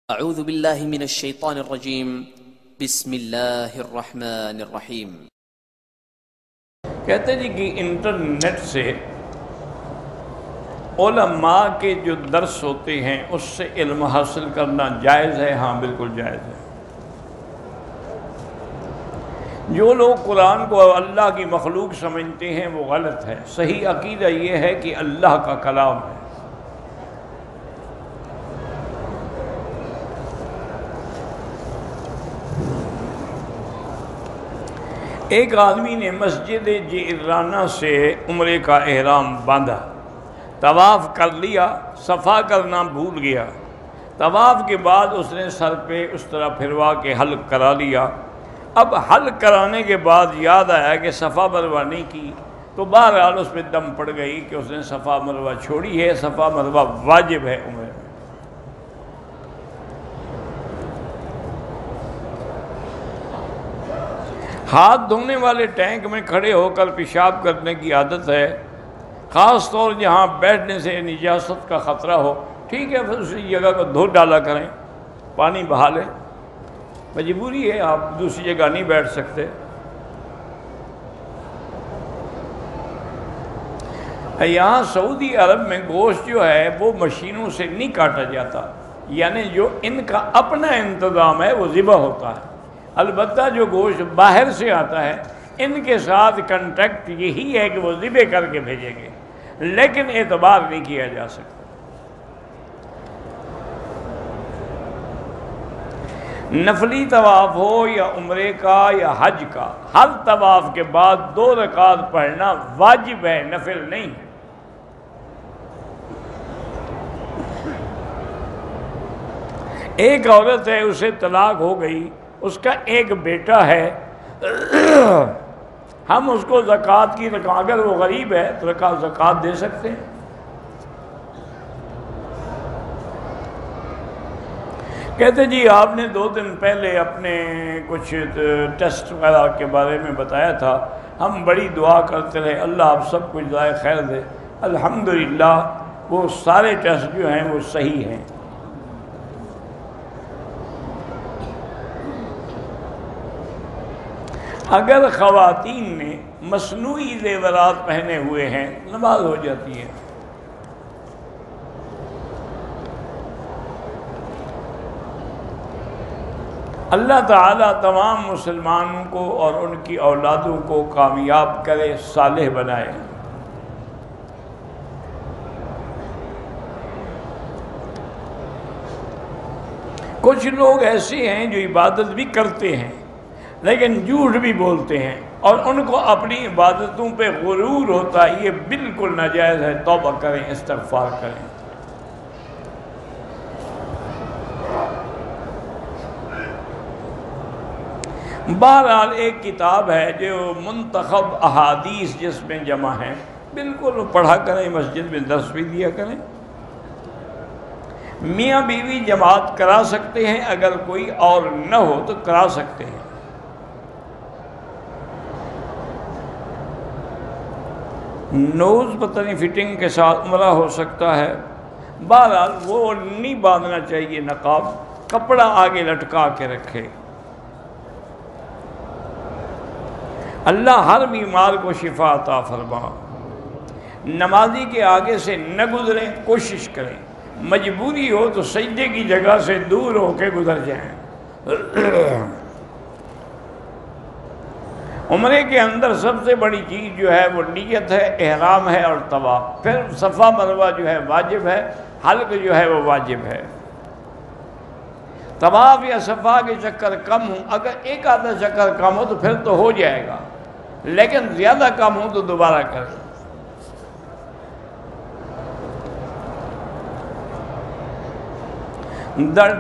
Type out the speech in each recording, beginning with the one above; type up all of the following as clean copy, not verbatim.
اعوذ باللہ من الشیطان الرجیم بسم اللہ الرحمن الرحیم۔ کہتے جی کہ انٹرنیٹ سے علماء کے جو درس ہوتے ہیں اس سے علم حاصل کرنا جائز ہے؟ ہاں بالکل جائز ہے۔ جو لوگ قرآن کو اللہ کی مخلوق سمجھتے ہیں وہ غلط ہے۔ صحیح عقیدہ یہ ہے کہ اللہ کا کلام ہے۔ ایک آدمی نے مسجد جعرانہ سے عمرے کا احرام باندھا، طواف کر لیا، صفا کرنا بھول گیا۔ طواف کے بعد اس نے سر پہ اس طرح پھروا کے حلق کرا لیا۔ اب حلق کرانے کے بعد یاد آیا کہ صفا مروہ نہیں کی، تو بہرحال اس پہ دم پڑ گئی کہ اس نے صفا مروہ چھوڑی ہے۔ صفا مروہ واجب ہے عمرے میں۔ ہاتھ دھونے والے ٹینک میں کھڑے ہو کر پیشاب کرنے کی عادت ہے، خاص طور جہاں بیٹھنے سے نجاست کا خطرہ ہو، ٹھیک ہے، پھر اسی جگہ کو دھو ڈالا کریں، پانی بہا لیں، مجبوری ہے، آپ دوسری جگہ نہیں بیٹھ سکتے۔ یہاں سعودی عرب میں گوشت جو ہے وہ مشینوں سے نہیں کاٹا جاتا، یعنی جو ان کا اپنا انتظام ہے وہ ذبح ہوتا ہے۔ البتہ جو گوشت باہر سے آتا ہے ان کے ساتھ کنٹیکٹ یہی ہے کہ وہ ذبح کر کے بھیجیں گے، لیکن اعتبار نہیں کیا جا سکتا۔ نفلی طواف ہو یا عمرے کا یا حج کا، ہر طواف کے بعد 2 رکعت پڑھنا واجب ہے، نفل نہیں۔ ایک عورت ہے، اسے طلاق ہو گئی، اس کا ایک بیٹا ہے، ہم اس کو زکوٰۃ کی رقم، اگر وہ غریب ہے تو زکوٰۃ دے سکتے ہیں۔ کہتے جی آپ نے 2 دن پہلے اپنے کچھ ٹیسٹ وغیرہ کے بارے میں بتایا تھا، ہم بڑی دعا کرتے رہے، اللہ آپ سب کچھ جزائے خیر دے۔ الحمدللہ وہ سارے ٹیسٹ جو ہیں وہ صحیح ہیں۔ اگر خواتین نے مصنوعی زیورات پہنے ہوئے ہیں نماز ہو جاتی ہے۔ اللہ تعالیٰ تمام مسلمانوں کو اور ان کی اولادوں کو کامیاب کرے، صالح بنائے۔ کچھ لوگ ایسے ہیں جو عبادت بھی کرتے ہیں لیکن جھوٹ بھی بولتے ہیں، اور ان کو اپنی عبادتوں پہ غرور ہوتا ہے، یہ بالکل ناجائز ہے۔ توبہ کریں، استغفار کریں۔ بہرحال ایک کتاب ہے جو منتخب احادیث جس میں جمع ہیں، بالکل پڑھا کریں، مسجد میں درس بھی دیا کریں۔ میاں بیوی جماعت کرا سکتے ہیں، اگر کوئی اور نہ ہو تو کرا سکتے ہیں۔ نوز پتہ نہیں فٹنگ کے ساتھ عمرہ ہو سکتا ہے، بہرحال وہ نہیں باندھنا چاہیے نقاب، کپڑا آگے لٹکا کے رکھے۔ اللہ ہر بیمار کو شفا عطا فرما۔ نمازی کے آگے سے نہ گزریں، کوشش کریں، مجبوری ہو تو سجدے کی جگہ سے دور ہو کے گزر جائیں۔ عمرے کے اندر سب سے بڑی چیز جو ہے وہ نیت ہے، احرام ہے اور طواف، پھر صفا مروہ جو ہے واجب ہے، حلق جو ہے وہ واجب ہے۔ طواف یا صفا کے چکر کم ہوں، اگر ایک آدھا چکر کم ہو تو پھر تو ہو جائے گا، لیکن زیادہ کم ہو تو دوبارہ کریں۔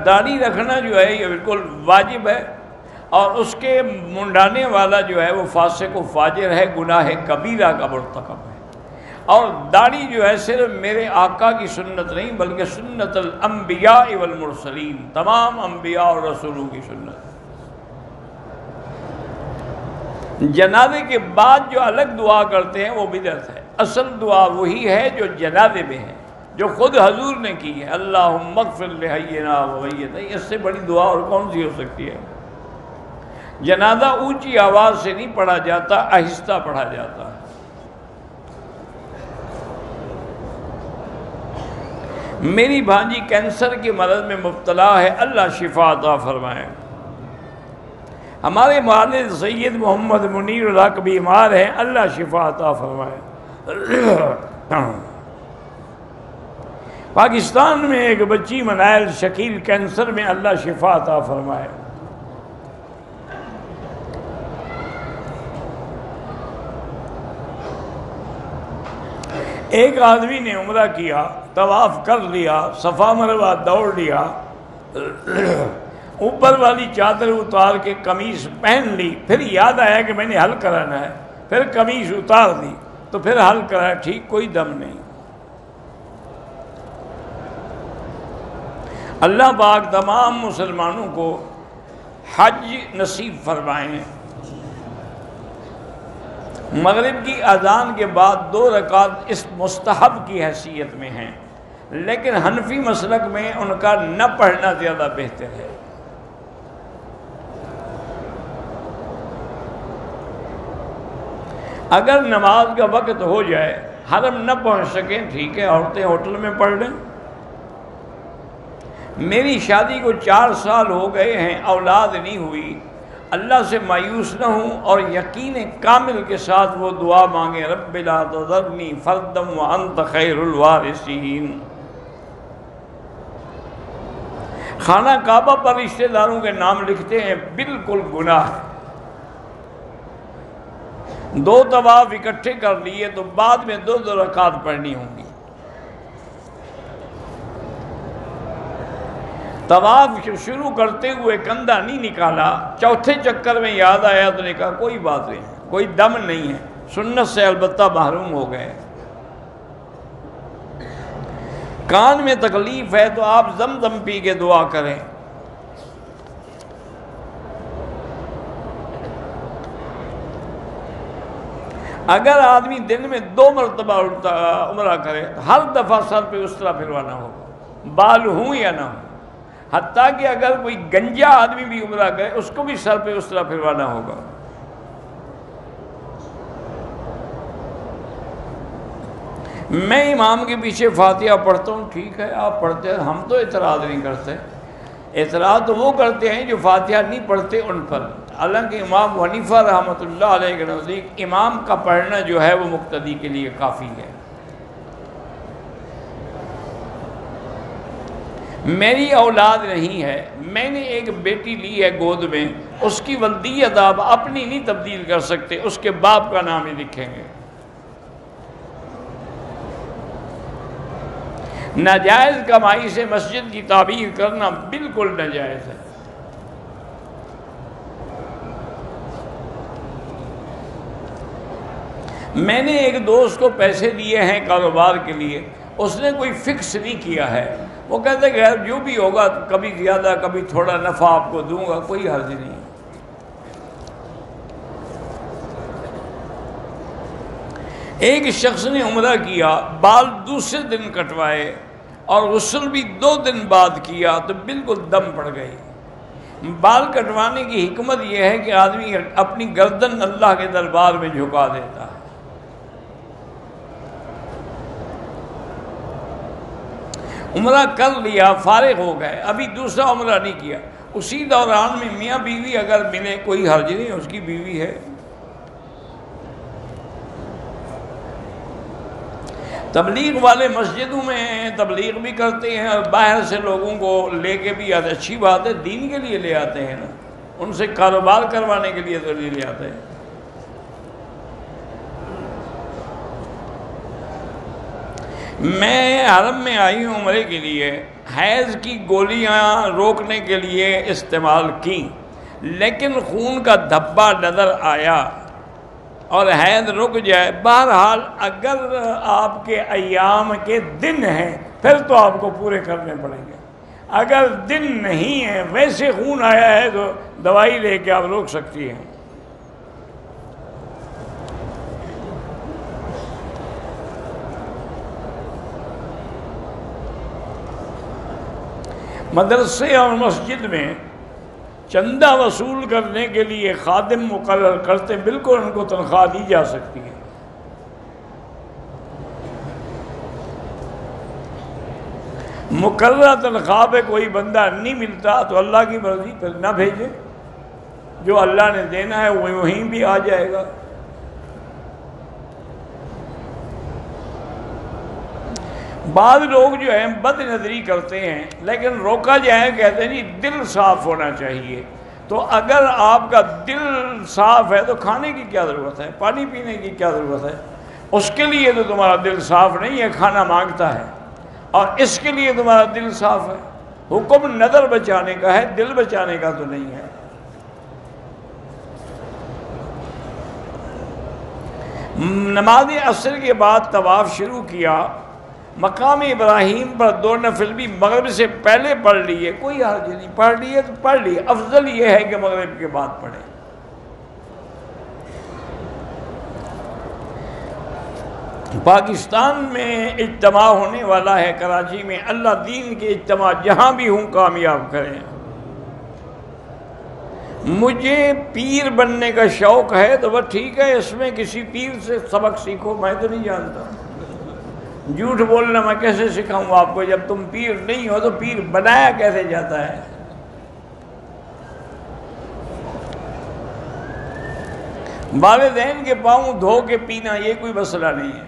داڑھی رکھنا جو ہے یہ بالکل واجب ہے، اور اس کے منڈانے والا جو ہے وہ فاسق و فاجر ہے، گناہ کبیرہ کا مرتکب ہے۔ اور داڑھی جو ہے صرف میرے آقا کی سنت نہیں بلکہ سنت الانبیاء والمرسلین، تمام انبیاء اور رسولوں کی سنت۔ جنازے کے بعد جو الگ دعا کرتے ہیں وہ بدعت ہے، اصل دعا وہی ہے جو جنازے میں ہے۔ جو خود حضور نے کی ہے، اللہم اغفر لحینا و میتنا، اس سے بڑی دعا اور کون سی ہو سکتی ہے؟ جنازہ اونچی آواز سے نہیں پڑھا جاتا، آہستہ پڑھا جاتا ہے۔ میری بھانجی کینسر کے مرض میں مبتلا ہے، اللہ شفا عطا فرمائے۔ ہمارے والد سید محمد منیر الحق بیمار ہیں، اللہ شفا عطا فرمائے۔ پاکستان میں ایک بچی منائل شکیل کینسر میں، اللہ شفا عطا فرمائے۔ ایک آدمی نے عمرہ کیا، طواف کر لیا، صفا مروہ دوڑ لیا، اوپر والی چادر اتار کے قمیص پہن لی، پھر یاد آیا کہ میں نے حل کرانا ہے، پھر قمیص اتار دی تو پھر حل کرایا، ٹھیک، کوئی دم نہیں۔ اللہ پاک تمام مسلمانوں کو حج نصیب فرمائیں۔ مغرب کی اذان کے بعد 2 رکعت اس مستحب کی حیثیت میں ہیں، لیکن حنفی مسلک میں ان کا نہ پڑھنا زیادہ بہتر ہے۔ اگر نماز کا وقت ہو جائے، حرم نہ پہنچ سکیں، ٹھیک ہے، عورتیں ہوٹل میں پڑھ لیں۔ میری شادی کو 4 سال ہو گئے ہیں، اولاد نہیں ہوئی، اللہ سے مایوس نہ ہوں اور یقین کامل کے ساتھ وہ دعا مانگیں، رب لا تذرنی فردا وانت خیر الوارثین۔ خانہ کعبہ پر رشتہ داروں کے نام لکھتے ہیں، بالکل گناہ ہے۔ 2 طواف اکٹھے کر لیے تو بعد میں 2 رکعت پڑھنی ہوں گی۔ طواف شروع کرتے ہوئے کندھا نہیں نکالا، چوتھے چکر میں یاد آیا تو نے کہا کوئی بات نہیں، کوئی دم نہیں ہے، سنت سے البتہ محروم ہو گئے۔ کان میں تکلیف ہے تو آپ زمزم پی کے دعا کریں۔ اگر آدمی دن میں 2 مرتبہ عمرہ کرے تو ہر دفعہ سر پہ اس طرح پھروانا ہوگا، بال ہوں یا نہ ہوں۔ حتیٰ کہ اگر کوئی گنجا آدمی بھی عمرہ کرے اس کو بھی سر پہ اس طرح پھروانا ہوگا۔ میں امام کے پیچھے فاتحہ پڑھتا ہوں، ٹھیک ہے، آپ پڑھتے ہیں، ہم تو اعتراض نہیں کرتے۔ اعتراض تو وہ کرتے ہیں جو فاتحہ نہیں پڑھتے ان پر، حالانکہ امام حنیفہ رحمۃ اللہ علیہ کے نزدیک امام کا پڑھنا جو ہے وہ مقتدی کے لیے کافی ہے۔ میری اولاد نہیں ہے، میں نے ایک بیٹی لی ہے گود میں، اس کی ولدیت آپ اپنی نہیں تبدیل کر سکتے، اس کے باپ کا نام ہی لکھیں گے۔ ناجائز کمائی سے مسجد کی تعمیر کرنا بالکل ناجائز ہے۔ میں نے ایک دوست کو پیسے دیے ہیں کاروبار کے لیے، اس نے کوئی فکس نہیں کیا ہے، وہ کہتے کہ جو بھی ہوگا کبھی زیادہ کبھی تھوڑا نفع آپ کو دوں گا، کوئی حرج نہیں۔ ایک شخص نے عمرہ کیا، بال دوسرے دن کٹوائے اور غسل بھی 2 دن بعد کیا تو بالکل دم پڑ گئی۔ بال کٹوانے کی حکمت یہ ہے کہ آدمی اپنی گردن اللہ کے دربار میں جھکا دیتا ہے۔ عمرہ کر لیا، فارغ ہو گئے، ابھی دوسرا عمرہ نہیں کیا، اسی دوران میں میاں بیوی اگر ملے کوئی حرج نہیں، اس کی بیوی ہے۔ تبلیغ والے مسجدوں میں تبلیغ بھی کرتے ہیں اور باہر سے لوگوں کو لے کے بھی آتے، اچھی بات ہے، دین کے لیے لے آتے ہیں نا، ان سے کاروبار کروانے کے لیے تو نہیں لے آتے ہیں۔ میں حرم میں آئی ہوں عمرے کے لیے، حیض کی گولیاں روکنے کے لیے استعمال کی، لیکن خون کا دھبا نظر آیا اور حیض رک جائے۔ بہرحال اگر آپ کے ایام کے دن ہیں پھر تو آپ کو پورے کرنے پڑیں گے، اگر دن نہیں ہیں ویسے خون آیا ہے تو دوائی لے کے آپ روک سکتی ہیں۔ مدرسے اور مسجد میں چندہ وصول کرنے کے لیے خادم مقرر کرتے، بالکل ان کو تنخواہ دی جا سکتی ہے۔ مقررہ تنخواہ پہ کوئی بندہ نہیں ملتا تو اللہ کی مرضی پھر نہ بھیجے، جو اللہ نے دینا ہے وہ وہیں بھی آ جائے گا۔ بعض لوگ جو ہیں بد نظری کرتے ہیں، لیکن روکا جائے، کہتے ہیں جی دل صاف ہونا چاہیے۔ تو اگر آپ کا دل صاف ہے تو کھانے کی کیا ضرورت ہے، پانی پینے کی کیا ضرورت ہے؟ اس کے لیے تو تمہارا دل صاف نہیں ہے، کھانا مانگتا ہے، اور اس کے لیے تمہارا دل صاف ہے۔ حکم نظر بچانے کا ہے، دل بچانے کا تو نہیں ہے۔ نماز عصر کے بعد طواف شروع کیا، مقام ابراہیم پر 2 نفل بھی مغرب سے پہلے پڑھ لیے، کوئی حرج نہیں، پڑھ لیے تو پڑھ لیے، افضل یہ ہے کہ مغرب کے بعد پڑھیں۔ پاکستان میں اجتماع ہونے والا ہے، کراچی میں، اللہ دین کے اجتماع جہاں بھی ہوں کامیاب کریں۔ مجھے پیر بننے کا شوق ہے تو وہ ٹھیک ہے، اس میں کسی پیر سے سبق سیکھو، میں تو نہیں جانتا۔ جھوٹ بولنا میں کیسے سکھاؤں آپ کو، جب تم پیر نہیں ہو تو پیر بنایا کیسے جاتا ہے؟ والدین کے پاؤں دھو کے پینا یہ کوئی مسئلہ نہیں ہے،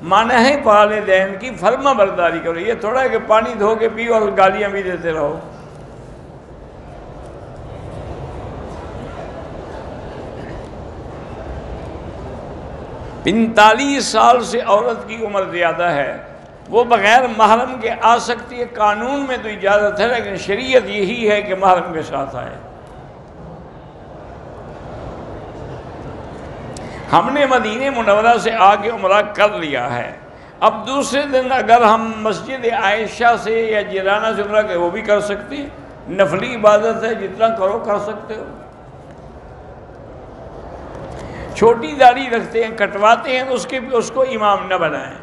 مانا ہے والدین کی فرما برداری کرو، یہ تھوڑا ہے کہ پانی دھو کے پیو اور گالیاں بھی دیتے رہو۔ پینتالیس سال سے عورت کی عمر زیادہ ہے، وہ بغیر محرم کے آ سکتی ہے، قانون میں تو اجازت ہے، لیکن شریعت یہی ہے کہ محرم کے ساتھ آئے۔ ہم نے مدینہ منورہ سے آ کے عمرہ کر لیا ہے، اب دوسرے دن اگر ہم مسجد عائشہ سے یا جیرانہ سے عمرہ کے وہ بھی کر سکتے ہیں، نفلی عبادت ہے، جتنا کرو کر سکتے ہو۔ چھوٹی داڑھی رکھتے ہیں، کٹواتے ہیں تو اس کو امام نہ بنائیں۔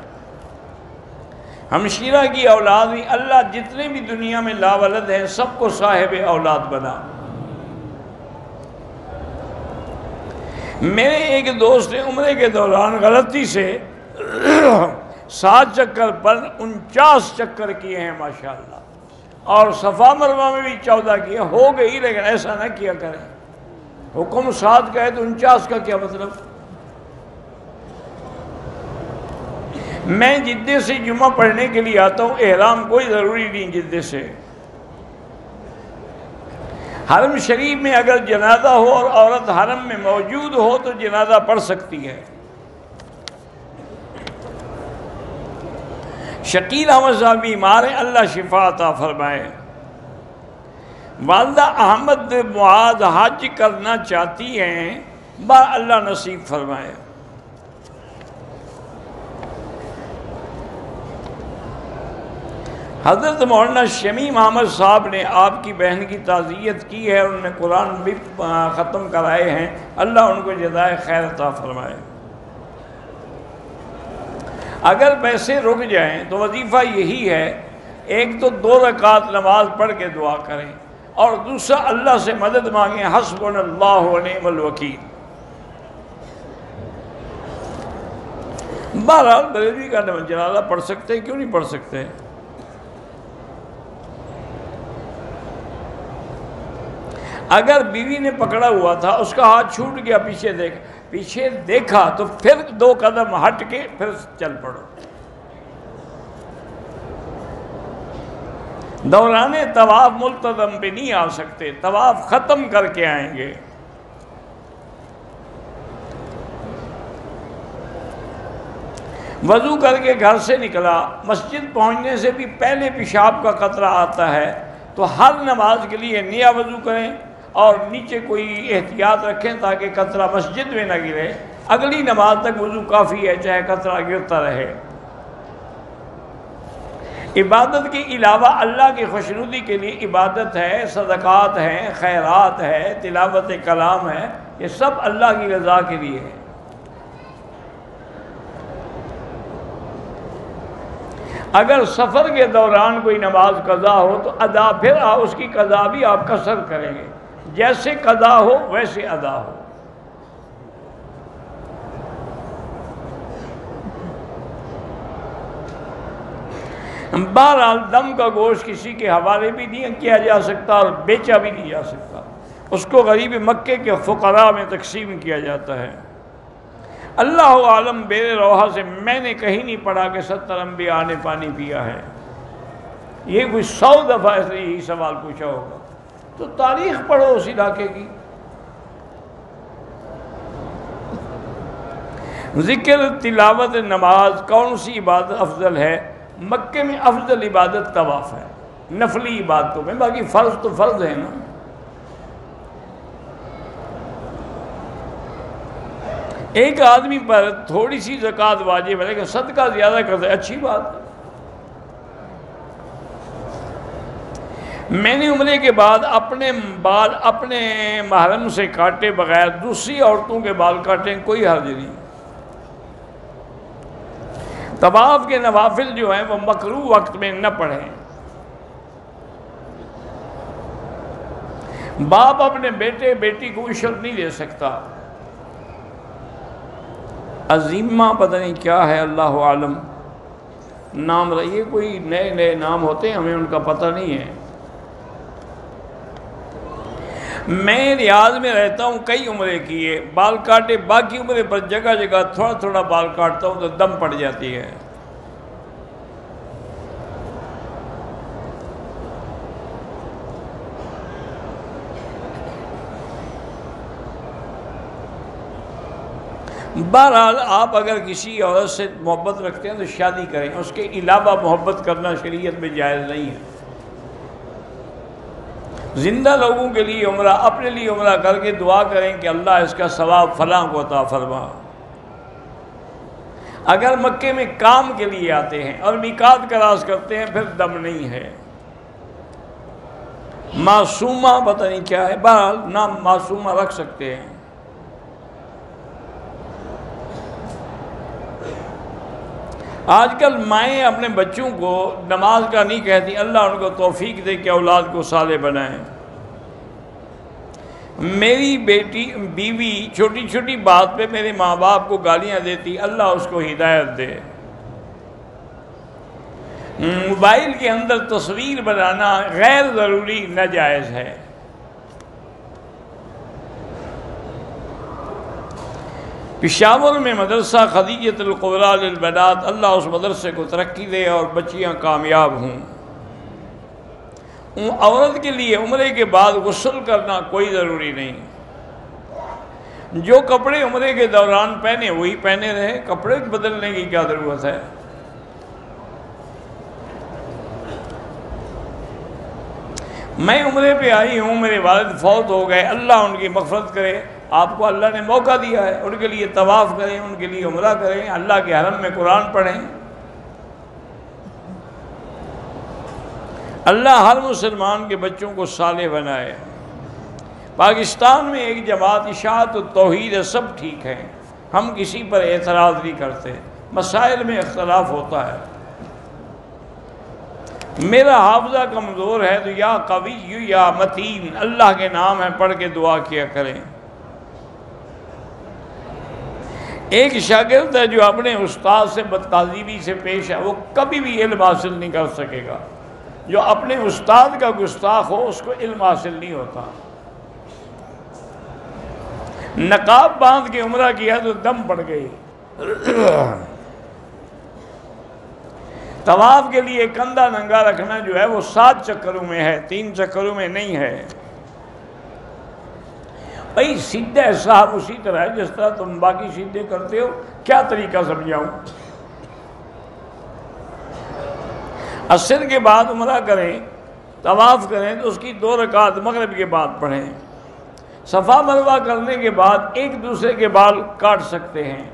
ہمشیرہ کی اولاد بھی، اللہ جتنے بھی دنیا میں لاولد ہیں سب کو صاحب اولاد بنا۔ میرے ایک دوست نے عمرے کے دوران غلطی سے 7 چکر پر 49 چکر کیے ہیں ماشاءاللہ، اور صفا مروہ میں بھی 14 کیے، ہو گئی، لیکن ایسا نہ کیا کریں۔ حکم 7 کا ہے تو 49 کا کیا مطلب؟ میں جدے سے جمعہ پڑھنے کے لیے آتا ہوں، احرام کوئی ضروری نہیں جدے سے۔ حرم شریف میں اگر جنازہ ہو اور عورت حرم میں موجود ہو تو جنازہ پڑھ سکتی ہے۔ شکیل احمد صاحب بیمار ہیں، اللہ شفا عطا فرمائے۔ والدہ احمد معاذ حج کرنا چاہتی ہیں، اللہ نصیب فرمائے۔ حضرت مولانا شمیم احمد صاحب نے آپ کی بہن کی تعزیت کی ہے، انہوں نے قرآن بھی ختم کرائے ہیں، اللہ ان کو جزائے خیر عطا فرمائے۔ اگر پیسے رک جائیں تو وظیفہ یہی ہے، ایک تو 2 رکعت نماز پڑھ کے دعا کریں، اور دوسرا اللہ سے مدد مانگیں، حسبنا اللہ و نعم الوکیل۔ بہرحال بریلوی کا جنازہ پڑھ سکتے ہیں، کیوں نہیں پڑھ سکتے؟ اگر بیوی نے پکڑا ہوا تھا، اس کا ہاتھ چھوٹ گیا، پیچھے دیکھا تو پھر 2 قدم ہٹ کے پھر چل پڑو۔ دوران طواف ملتظم پہ نہیں آ سکتے، طواف ختم کر کے آئیں گے۔ وضو کر کے گھر سے نکلا، مسجد پہنچنے سے بھی پہلے پیشاب کا قطرہ آتا ہے، تو ہر نماز کے لیے نیا وضو کریں اور نیچے کوئی احتیاط رکھیں تاکہ قطرہ مسجد میں نہ گرے، اگلی نماز تک وضو کافی ہے، چاہے قطرہ گرتا رہے۔ عبادت کے علاوہ اللہ کی خوشنودی کے لیے عبادت ہے، صدقات ہیں، خیرات ہے، تلاوت کلام ہے، یہ سب اللہ کی رضا کے لیے ہے۔ اگر سفر کے دوران کوئی نماز قضا ہو تو ادا، پھر اس کی قضا بھی آپ قصر کریں گے، جیسے قضا ہو ویسے ادا ہو۔ بہرحال دم کا گوشت کسی کے حوالے بھی نہیں کیا جا سکتا اور بیچا بھی نہیں جا سکتا، اس کو غریب مکے کے فقراء میں تقسیم کیا جاتا ہے۔ اللہ عالم بیر روحہ سے میں نے کہیں نہیں پڑھا کہ 70 انبیاء نے پانی پیا ہے، یہ کوئی 100 دفعہ ایسے یہی سوال پوچھا ہوگا، تو تاریخ پڑھو اس علاقے کی۔ ذکر، تلاوت، نماز، کون سی عبادت افضل ہے؟ مکے میں افضل عبادت طواف ہے، نفلی عبادتوں میں، باقی فرض تو فرض ہے نا۔ ایک آدمی پر تھوڑی سی زکوٰۃ واجب ہے لیکن صدقہ زیادہ کرتا ہے، اچھی بات ہے۔ میں نے عمرے کے بعد اپنے بال اپنے محرم سے کاٹے بغیر دوسری عورتوں کے بال کاٹیں، کوئی حرج نہیں۔ طواف کے نوافل جو ہیں وہ مکروہ وقت میں نہ پڑھیں۔ باپ اپنے بیٹے بیٹی کو عشر نہیں دے سکتا۔ عظیمہ پتہ نہیں کیا ہے، اللہ عالم نام رہیے، کوئی نئے نئے نام ہوتے ہیں، ہمیں ان کا پتہ نہیں ہے۔ میں ریاض میں رہتا ہوں، کئی عمرے کیے، بال کاٹے، باقی عمرے پر جگہ جگہ تھوڑا تھوڑا بال کاٹتا ہوں تو دم پڑ جاتی ہے۔ بہرحال آپ اگر کسی عورت سے محبت رکھتے ہیں تو شادی کریں، اس کے علاوہ محبت کرنا شریعت میں جائز نہیں ہے۔ زندہ لوگوں کے لیے عمرہ، اپنے لیے عمرہ کر کے دعا کریں کہ اللہ اس کا ثواب فلاں کو عطا فرما۔ اگر مکے میں کام کے لیے آتے ہیں اور میقات کراس کرتے ہیں پھر دم نہیں ہے۔ معصومہ پتہ نہیں کیا ہے، بہرحال نام معصومہ رکھ سکتے ہیں۔ آج کل مائیں اپنے بچوں کو نماز کا نہیں کہتی، اللہ ان کو توفیق دے کہ اولاد کو صالح بنائیں۔ میری بیوی چھوٹی چھوٹی بات پہ میرے ماں باپ کو گالیاں دیتی، اللہ اس کو ہدایت دے۔ موبائل کے اندر تصویر بنانا غیر ضروری ناجائز ہے۔ پشاور میں مدرسہ خدیجۃ القبریٰ للبنات، اللہ اس مدرسے کو ترقی دے اور بچیاں کامیاب ہوں۔ عورت کے لیے عمرے کے بعد غسل کرنا کوئی ضروری نہیں، جو کپڑے عمرے کے دوران پہنے وہی پہنے رہے، کپڑے بدلنے کی کیا ضرورت ہے۔ میں عمرے پہ آئی ہوں، میرے والد فوت ہو گئے، اللہ ان کی مغفرت کرے۔ آپ کو اللہ نے موقع دیا ہے، ان کے لیے طواف کریں، ان کے لیے عمرہ کریں، اللہ کے حرم میں قرآن پڑھیں۔ اللہ ہر مسلمان کے بچوں کو صالح بنائے۔ پاکستان میں ایک جماعت اشاعت التوحید ہے، سب ٹھیک ہے، ہم کسی پر اعتراض نہیں کرتے، مسائل میں اختلاف ہوتا ہے۔ میرا حافظہ کمزور ہے تو یا قوی یا متین اللہ کے نام ہے پڑھ کے دعا کیا کریں۔ ایک شاگرد ہے جو اپنے استاد سے بدتہذیبی سے پیش ہے، وہ کبھی بھی علم حاصل نہیں کر سکے گا۔ جو اپنے استاد کا گستاخ ہو اس کو علم حاصل نہیں ہوتا۔ نقاب باندھ کے عمرہ کیا تو دم پڑ گئی۔ طواف کے لیے کندھا ننگا رکھنا جو ہے وہ 7 چکروں میں ہے، 3 چکروں میں نہیں ہے۔ بھائی سیدھے صاحب اسی طرح ہے جس طرح تم باقی سیدھے کرتے ہو، کیا طریقہ سمجھاؤں؟ عصر کے بعد عمرہ کریں، طواف کریں تو اس کی 2 رکعت مغرب کے بعد پڑھیں۔ صفا مروہ کرنے کے بعد ایک دوسرے کے بال کاٹ سکتے ہیں۔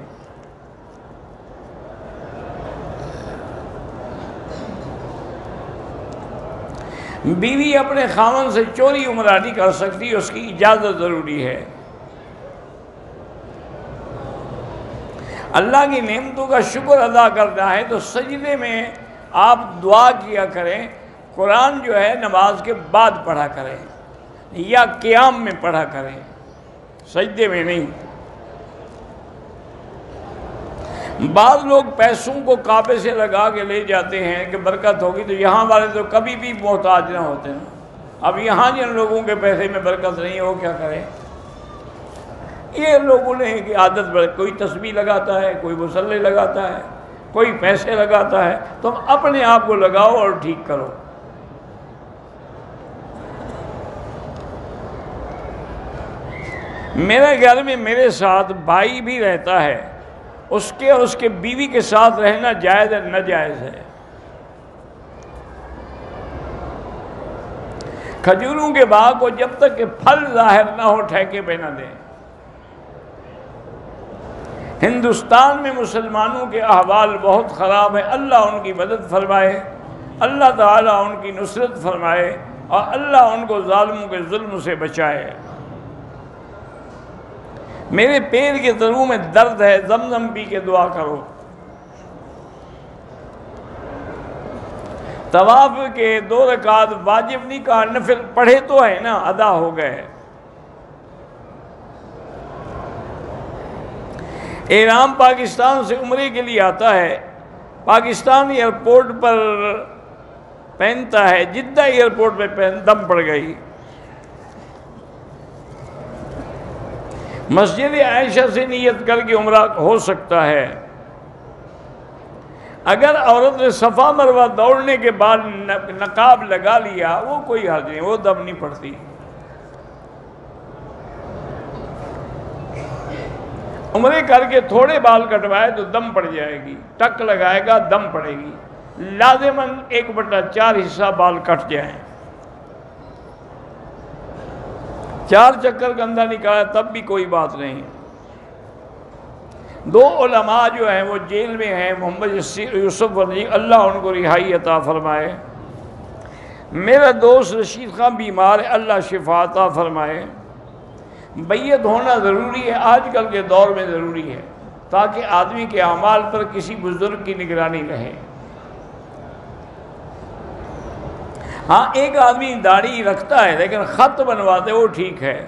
بیوی اپنے خاوند سے چوری عمرہ نہیں کر سکتی، اس کی اجازت ضروری ہے۔ اللہ کی نعمتوں کا شکر ادا کرنا ہے تو سجدے میں آپ دعا کیا کریں، قرآن جو ہے نماز کے بعد پڑھا کریں یا قیام میں پڑھا کریں، سجدے میں نہیں۔ بعض لوگ پیسوں کو کعبے سے لگا کے لے جاتے ہیں کہ برکت ہوگی، تو یہاں والے تو کبھی بھی محتاج نہ ہوتے ہیں۔ اب یہاں جن لوگوں کے پیسے میں برکت نہیں ہو کیا کریں؟ یہ لوگوں نے کہ عادت بڑھ، کوئی تسبیح لگاتا ہے، کوئی مصلی لگاتا ہے، کوئی پیسے لگاتا ہے، تم اپنے آپ کو لگاؤ اور ٹھیک کرو۔ میرے گھر میں میرے ساتھ بھائی بھی رہتا ہے، اس کے اور اس کے بیوی کے ساتھ رہنا جائز ہے ناجائز ہے؟ کھجوروں کے باغ کو جب تک کہ پھل ظاہر نہ ہو ٹھیکے پہ نہ دیں۔ ہندوستان میں مسلمانوں کے احوال بہت خراب ہے، اللہ ان کی مدد فرمائے، اللہ تعالیٰ ان کی نصرت فرمائے، اور اللہ ان کو ظالموں کے ظلم سے بچائے۔ میرے پیر کے ترو میں درد ہے، زمزم پی کے دعا کرو۔ طواف کے 2 رکعت واجب نہیں کہا، نفل پڑھے تو ہے نا، ادا ہو گئے۔ احرام پاکستان سے عمرے کے لیے آتا ہے، پاکستان ایئرپورٹ پر پہنتا ہے، جدہ ایئرپورٹ پہ دم پڑ گئی۔ مسجد عائشہ سے نیت کر کے عمرہ ہو سکتا ہے۔ اگر عورت نے صفا مروہ دوڑنے کے بعد نقاب لگا لیا، وہ کوئی حرج نہیں، وہ دم نہیں پڑتی۔ عمرے کر کے تھوڑے بال کٹوائے تو دم پڑ جائے گی، ٹک لگائے گا دم پڑے گی، لازماً 1/4 حصہ بال کٹ جائیں۔ 4 چکر گندہ نکالا تب بھی کوئی بات نہیں۔ 2 علماء جو ہیں وہ جیل میں ہیں، محمد یوسف ورنی، اللہ ان کو رہائی عطا فرمائے۔ میرا دوست رشید خان بیمار ہے، اللہ شفا عطا فرمائے۔ بیعت ہونا ضروری ہے، آج کل کے دور میں ضروری ہے، تاکہ آدمی کے اعمال پر کسی بزرگ کی نگرانی رہے۔ ہاں ایک آدمی داڑھی رکھتا ہے لیکن خط بنواتے وہ ٹھیک ہے۔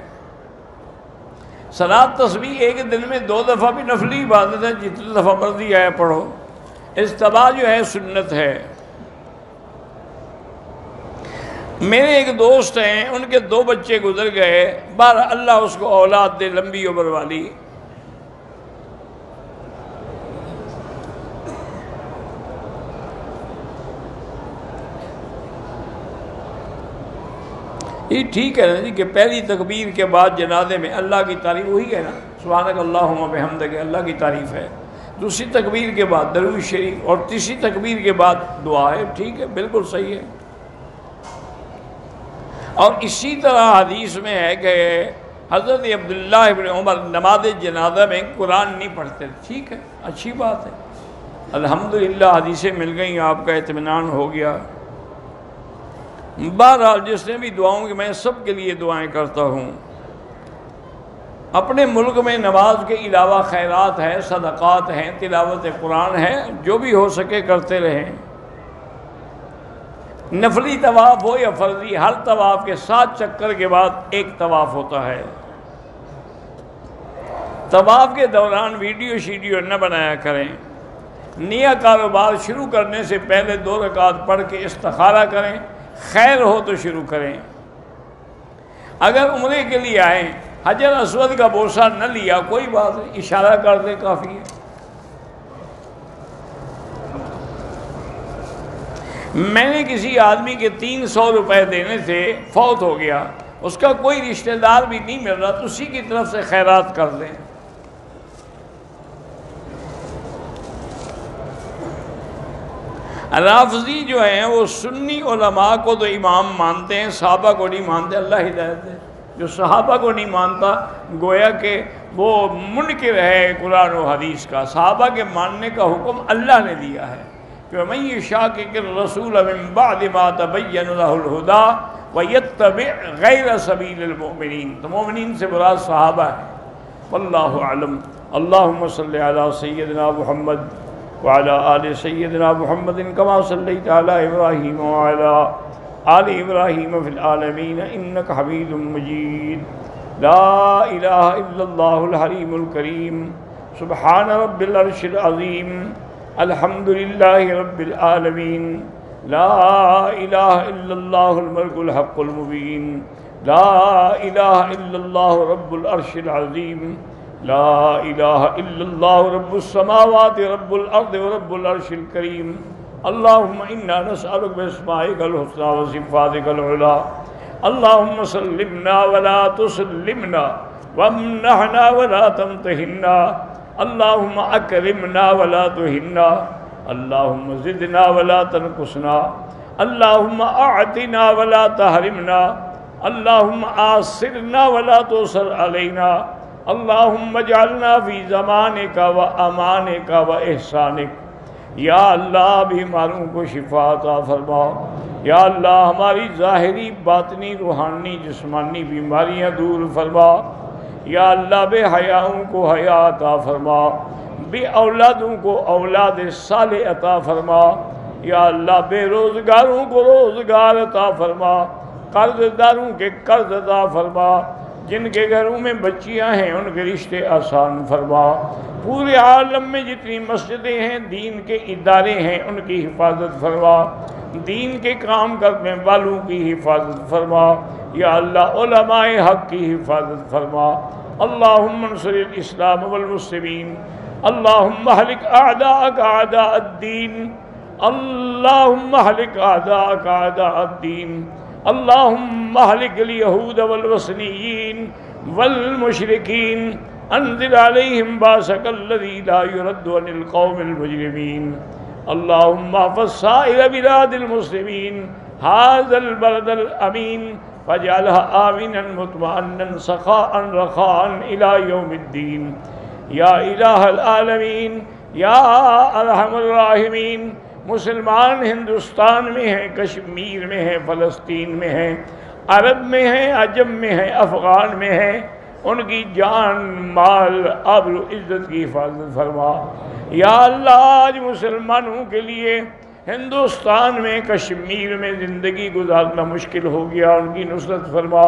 صلاۃ تسبیح ایک دن میں 2 دفعہ بھی نفلی عبادت ہے، جتنی دفعہ مرضی آئے پڑھو۔ اجتباء جو ہے سنت ہے۔ میرے ایک دوست ہیں، ان کے 2 بچے گزر گئے، بہر اللہ اس کو اولاد دے، لمبی عمر والی۔ یہ ٹھیک ہے نا جی کہ پہلی تکبیر کے بعد جنازے میں اللہ کی تعریف، وہی ہے نا سبحانک اللہم وبحمدک، اللہ کی تعریف ہے۔ دوسری تکبیر کے بعد درود شریف، اور تیسری تکبیر کے بعد دعا ہے، ٹھیک ہے، بالکل صحیح ہے۔ اور اسی طرح حدیث میں ہے کہ حضرت عبداللہ ابن عمر نماز جنازہ میں قرآن نہیں پڑھتے، ٹھیک ہے، اچھی بات ہے، الحمدللہ حدیثیں مل گئیں، آپ کا اطمینان ہو گیا۔ بہرحال جس نے بھی دعاؤں کی، میں سب کے لیے دعائیں کرتا ہوں۔ اپنے ملک میں نماز کے علاوہ خیرات ہے، صدقات ہیں، تلاوت قرآن ہے، جو بھی ہو سکے کرتے رہیں۔ نفلی طواف ہو یا فرضی، ہر طواف کے 7 چکر کے بعد ایک طواف ہوتا ہے۔ طواف کے دوران ویڈیو شیڈیو نہ بنایا کریں۔ نیا کاروبار شروع کرنے سے پہلے 2 رکعت پڑھ کے استخارہ کریں، خیر ہو تو شروع کریں۔ اگر عمرے کے لیے آئیں، حجر اسود کا بوسہ نہ لیا، کوئی بات نہیں، اشارہ کر دے کافی ہے۔ میں نے کسی آدمی کے 300 روپے دینے تھے، فوت ہو گیا، اس کا کوئی رشتہ دار بھی نہیں مل رہا، تو اسی کی طرف سے خیرات کر دیں۔ رافضی جو ہیں وہ سنی علماء کو تو امام مانتے ہیں، صحابہ کو نہیں مانتے، اللہ ہدایت دے۔ جو صحابہ کو نہیں مانتا گویا کہ وہ منکر ہے قرآن و حدیث کا۔ صحابہ کے ماننے کا حکم اللہ نے دیا ہے کہ وَمَن يُشَاقِقِ الرَّسُولَ مِن بَعْدِ مَا تَبَيَّنَ لَهُ الْهُدَىٰ وَيَتَّبِعْ غَيْرَ سَبِيلِ الْمُؤْمِنِينَ، تو مومنین سے مراد صحابہ ہے۔ واللہ اعلم۔ اللہم صلی علی سیدنا محمد وعلى آل سيدنا محمد كما صليت على إبراهيم وعلى آل إبراهيم في العالمين إنك حميد مجيد. لا إله إلا الله الحليم الكريم. سبحان رب العرش العظيم. الحمد لله رب العالمين. لا إله إلا الله الملك الحق المبين. لا إله إلا الله رب العرش العظيم. لا إله إلا الله رب السماوات رب الأرض ورب العرش الكريم. اللهم إنا نسألك بأسمائك الحسنى وصفاتك العلى. اللهم سلمنا ولا تسلمنا، وامنحنا ولا تمتحنا. اللهم أكرمنا ولا تهنا. اللهم زدنا ولا تنقصنا. اللهم أعطنا ولا تحرمنا. اللهم آثرنا ولا تؤثر علينا. اللهم اجعلنا فی زمانک و امانک و احسانک. یا اللہ بیماروں کو شفا عطا فرما. یا اللہ ہماری ظاہری باطنی روحانی جسمانی بیماریاں دور فرما. یا اللہ بے حیاؤں کو حیا عطا فرما. بے اولادوں کو اولاد صالح عطا فرما. یا اللہ بے روزگاروں کو روزگار عطا فرما. قرض داروں کے قرض عطا فرما. جن کے گھروں میں بچیاں ہیں ان کے رشتے آسان فرما. پورے عالم میں جتنی مسجدیں ہیں دین کے ادارے ہیں ان کی حفاظت فرما. دین کے کام کرنے والوں کی حفاظت فرما. یا اللہ علماء حق کی حفاظت فرما. اللہم انصر الاسلام والمسلمین. اللہم اہلک اعداءک اعداء الدین. اللہم اہلک اعداءک اعداء الدین. اللہم اہلک الیہود والوثنیین والمشرکین. انزل علیہم باسک الذی لا یرد عن القوم المجرمین. اللہم احفظ سائر بلاد المسلمین ھذا البلد الامین فاجعلها آمنا مطمئنا سخاء رخاء الى یوم الدین. یا الہ العالمین یا ارحم الراحمین. مسلمان ہندوستان میں ہیں، کشمیر میں ہیں، فلسطین میں ہیں، عرب میں ہیں، عجم میں ہیں، افغان میں ہیں. ان کی جان مال آبرو عزت کی حفاظت فرما. یا اللہ آج مسلمانوں کے لیے ہندوستان میں کشمیر میں زندگی گزارنا مشکل ہو گیا، ان کی نصرت فرما.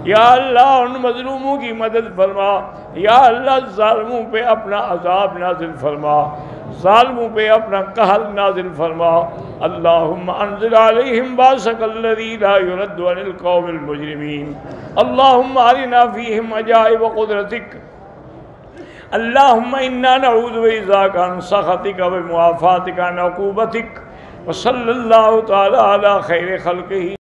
یا اللہ ان مظلوموں کی مدد فرما. یا اللہ ظالموں پہ اپنا عذاب نازل فرما. ظالموں پہ اپنا قہر نازل فرما. اللہم انزل علیہم باسک الذی لا یرد عن القوم المجرمین. اللہم ارنا فیہم عجائب قدرتک. اللہم انا نعوذ بعزاک عن سخطک ومعافاتک عن عقوبتک. وصلی اللہ تعالی علی خیر خلقہ.